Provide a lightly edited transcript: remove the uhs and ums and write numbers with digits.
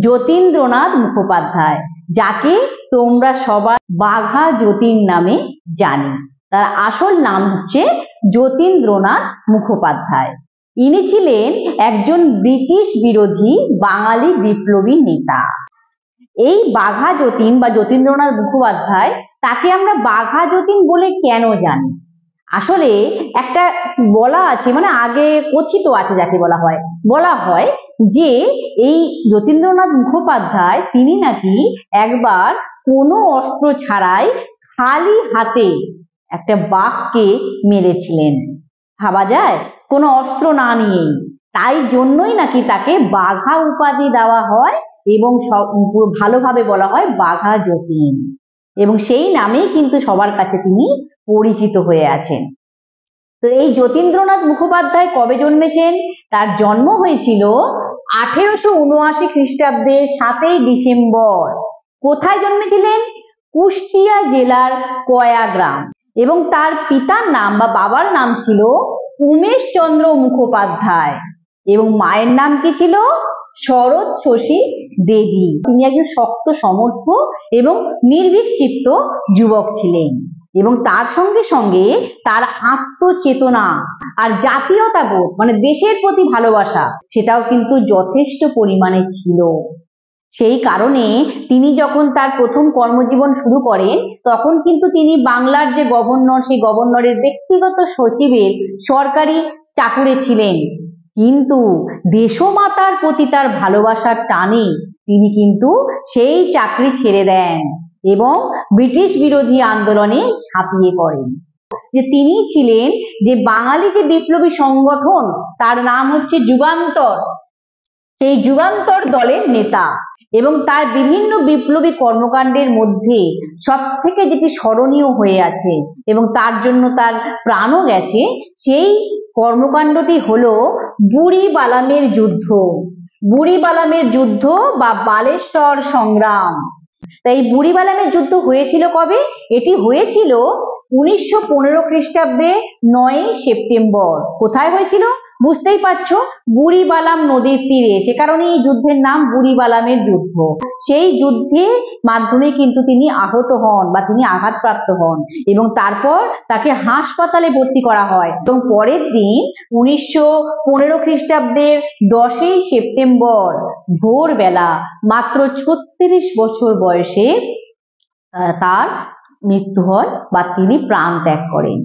যতীন্দ্রনাথ মুখোপাধ্যায়, যাকে তোমরা সবাই বাঘা যতীন নামে জানি। তার আসল নাম হচ্ছে যতীন্দ্রনাথ মুখোপাধ্যায়। ইনি ছিলেন একজন ব্রিটিশ বিরোধী বাঙালি বিপ্লবী নেতা। এই বাঘা যতীন বা যতীন্দ্রনাথ মুখোপাধ্যায়, তাকে আমরা বাঘা যতীন বলে কেন জানি? আসলে একটা বলা আছে, মানে আগে কথিত আছে, যাকে বলা হয় যে এই যতীন্দ্রনাথ মুখোপাধ্যায় তিনি নাকি একবার কোনো অস্ত্র ছাড়াই খালি হাতে একটা বাঘকে মেরেছিলেন। ভাবা যায়, কোনো অস্ত্র না নিয়েই। তাই জন্যই নাকি তাকে বাঘা উপাধি দেওয়া হয় এবং ভালোভাবে বলা হয় বাঘা যতীন, এবং সেই নামেই কিন্তু সবার কাছে তিনি পরিচিত হয়ে আছেন। তো এই যতীন্দ্রনাথ মুখোপাধ্যায় কবে জন্মেছেন? তার জন্ম হয়েছিল 1879 খ্রিস্টাব্দের 7 ডিসেম্বর। কোথায় জন্মেছিলেন? কুষ্টিয়া জেলার কয়া গ্রাম। এবং তার পিতার নাম বা বাবার নাম ছিল উমেশচন্দ্র মুখোপাধ্যায়, এবং মায়ের নাম কি ছিল? শরৎ শশী দেবী। তিনি একজন শক্ত সমর্থ এবং নির্ভীক চিত্ত যুবক ছিলেন, এবং তার সঙ্গে সঙ্গে তার আত্মচেতনা আর জাতীয়তাবোধ, মানে দেশের প্রতি ভালোবাসা, সেটাও কিন্তু যথেষ্ট পরিমাণে ছিল। সেই কারণে তিনি যখন তার প্রথম কর্মজীবন শুরু করেন, তখন কিন্তু তিনি বাংলার যে গভর্নর, সেই গভর্নরের ব্যক্তিগত সচিবের সরকারি চাকুরে ছিলেন। কিন্তু দেশমাতার প্রতি তার ভালোবাসার টানে তিনি কিন্তু সেই চাকরি ছেড়ে দেন এবং ব্রিটিশ বিরোধী আন্দোলনে ঝাঁপিয়ে পড়েন। যে তিনি ছিলেন যে বাঙালি যে বিপ্লবী সংগঠন, তার নাম হচ্ছে যুগান্তর, সেই যুগান্তর দলের নেতা। এবং তার বিভিন্ন বিপ্লবী কর্মকাণ্ডের মধ্যে সব থেকে যেটি স্মরণীয় হয়ে আছে এবং তার জন্য তার প্রাণও গেছে, সেই কর্মকাণ্ডটি হলো বুড়িবালামের যুদ্ধ। বুড়িবালামের যুদ্ধ বা বালেশ্বর সংগ্রাম। তাই বুড়িবালামের যুদ্ধ হয়েছিল কবে? এটি হয়েছিল 1915 খ্রিস্টাব্দে 9 সেপ্টেম্বর। কোথায় হয়েছিল? বুঝতেই পারছো, বুড়িবালাম নদীর তীরে, সে কারণে এই যুদ্ধের নাম বুড়িবালামের যুদ্ধ। সেই যুদ্ধের মাধ্যমে কিন্তু তিনি আহত হন বা তিনি আঘাতপ্রাপ্ত হন, এবং তারপর তাকে হাসপাতালে ভর্তি করা হয়। এবং পরের দিন 1915 খ্রিস্টাব্দের 10 সেপ্টেম্বর ভোরবেলা মাত্র 36 বছর বয়সে তার মৃত্যু হয় বা তিনি প্রাণ ত্যাগ করেন।